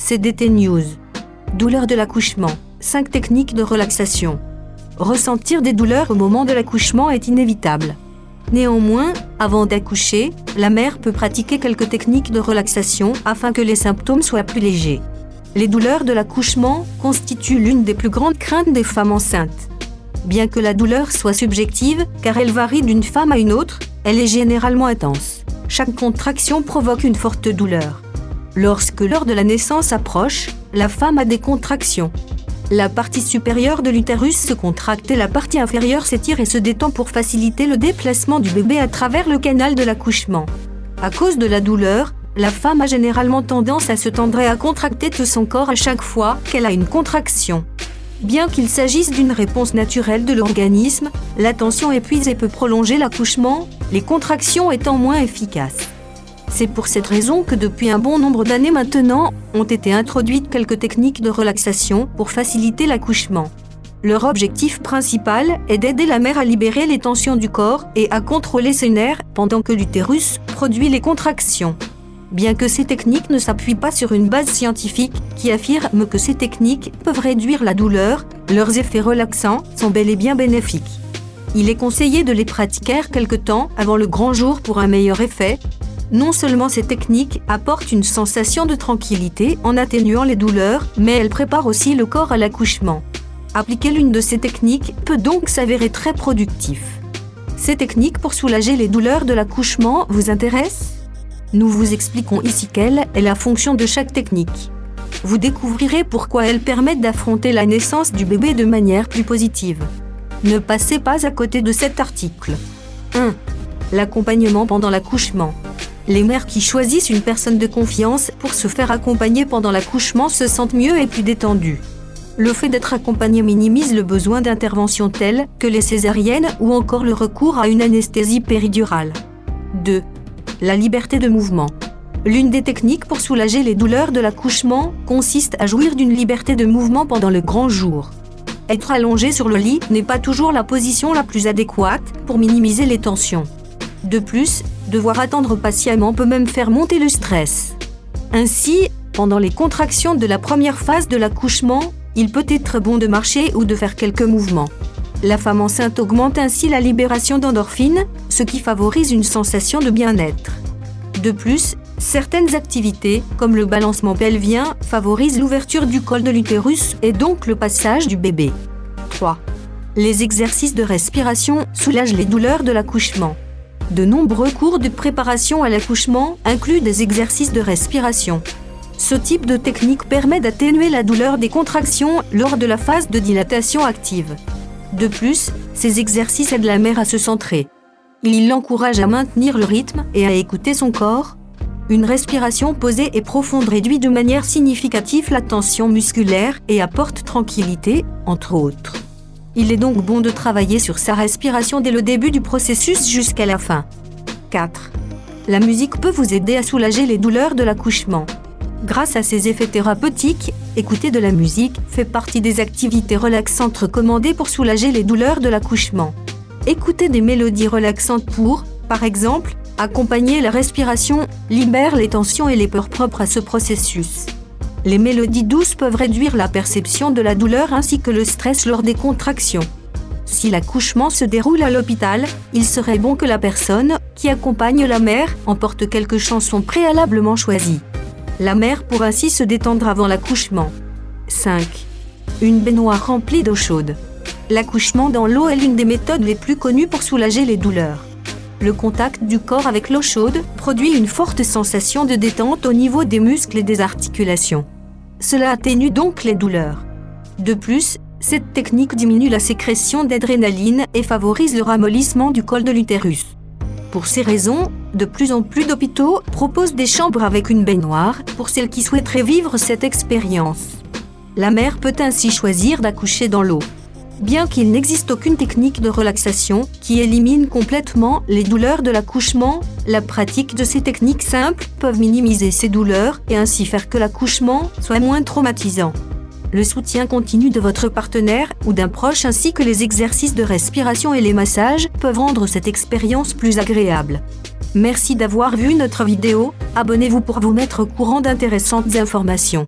CDT News. Douleur de l'accouchement. 5 techniques de relaxation. Ressentir des douleurs au moment de l'accouchement est inévitable. Néanmoins, avant d'accoucher, la mère peut pratiquer quelques techniques de relaxation afin que les symptômes soient plus légers. Les douleurs de l'accouchement constituent l'une des plus grandes craintes des femmes enceintes. Bien que la douleur soit subjective, car elle varie d'une femme à une autre, elle est généralement intense. Chaque contraction provoque une forte douleur. Lorsque l'heure de la naissance approche, la femme a des contractions. La partie supérieure de l'utérus se contracte et la partie inférieure s'étire et se détend pour faciliter le déplacement du bébé à travers le canal de l'accouchement. À cause de la douleur, la femme a généralement tendance à se tendre et à contracter tout son corps à chaque fois qu'elle a une contraction. Bien qu'il s'agisse d'une réponse naturelle de l'organisme, la tension épuise et peut prolonger l'accouchement, les contractions étant moins efficaces. C'est pour cette raison que depuis un bon nombre d'années maintenant, ont été introduites quelques techniques de relaxation pour faciliter l'accouchement. Leur objectif principal est d'aider la mère à libérer les tensions du corps et à contrôler ses nerfs pendant que l'utérus produit les contractions. Bien que ces techniques ne s'appuient pas sur une base scientifique qui affirme que ces techniques peuvent réduire la douleur, leurs effets relaxants sont bel et bien bénéfiques. Il est conseillé de les pratiquer quelque temps avant le grand jour pour un meilleur effet. Non seulement ces techniques apportent une sensation de tranquillité en atténuant les douleurs, mais elles préparent aussi le corps à l'accouchement. Appliquer l'une de ces techniques peut donc s'avérer très productif. Ces techniques pour soulager les douleurs de l'accouchement vous intéressent ? Nous vous expliquons ici quelle est la fonction de chaque technique. Vous découvrirez pourquoi elles permettent d'affronter la naissance du bébé de manière plus positive. Ne passez pas à côté de cet article. 1. L'accompagnement pendant l'accouchement. Les mères qui choisissent une personne de confiance pour se faire accompagner pendant l'accouchement se sentent mieux et plus détendues. Le fait d'être accompagné minimise le besoin d'interventions telles que les césariennes ou encore le recours à une anesthésie péridurale. 2. La liberté de mouvement. L'une des techniques pour soulager les douleurs de l'accouchement consiste à jouir d'une liberté de mouvement pendant le grand jour. Être allongé sur le lit n'est pas toujours la position la plus adéquate pour minimiser les tensions. De plus, devoir attendre patiemment peut même faire monter le stress. Ainsi, pendant les contractions de la première phase de l'accouchement, il peut être bon de marcher ou de faire quelques mouvements. La femme enceinte augmente ainsi la libération d'endorphines, ce qui favorise une sensation de bien-être. De plus, certaines activités, comme le balancement pelvien, favorisent l'ouverture du col de l'utérus et donc le passage du bébé. 3. Les exercices de respiration soulagent les douleurs de l'accouchement. De nombreux cours de préparation à l'accouchement incluent des exercices de respiration. Ce type de technique permet d'atténuer la douleur des contractions lors de la phase de dilatation active. De plus, ces exercices aident la mère à se centrer. Ils l'encouragent à maintenir le rythme et à écouter son corps. Une respiration posée et profonde réduit de manière significative la tension musculaire et apporte tranquillité, entre autres. Il est donc bon de travailler sur sa respiration dès le début du processus jusqu'à la fin. 4. La musique peut vous aider à soulager les douleurs de l'accouchement. Grâce à ses effets thérapeutiques, écouter de la musique fait partie des activités relaxantes recommandées pour soulager les douleurs de l'accouchement. Écouter des mélodies relaxantes pour, par exemple, accompagner la respiration, libère les tensions et les peurs propres à ce processus. Les mélodies douces peuvent réduire la perception de la douleur ainsi que le stress lors des contractions. Si l'accouchement se déroule à l'hôpital, il serait bon que la personne qui accompagne la mère emporte quelques chansons préalablement choisies. La mère pourra ainsi se détendre avant l'accouchement. 5. Une baignoire remplie d'eau chaude. L'accouchement dans l'eau est l'une des méthodes les plus connues pour soulager les douleurs. Le contact du corps avec l'eau chaude produit une forte sensation de détente au niveau des muscles et des articulations. Cela atténue donc les douleurs. De plus, cette technique diminue la sécrétion d'adrénaline et favorise le ramollissement du col de l'utérus. Pour ces raisons, de plus en plus d'hôpitaux proposent des chambres avec une baignoire pour celles qui souhaiteraient vivre cette expérience. La mère peut ainsi choisir d'accoucher dans l'eau. Bien qu'il n'existe aucune technique de relaxation qui élimine complètement les douleurs de l'accouchement, la pratique de ces techniques simples peuvent minimiser ces douleurs et ainsi faire que l'accouchement soit moins traumatisant. Le soutien continu de votre partenaire ou d'un proche ainsi que les exercices de respiration et les massages peuvent rendre cette expérience plus agréable. Merci d'avoir vu notre vidéo, abonnez-vous pour vous mettre au courant d'intéressantes informations.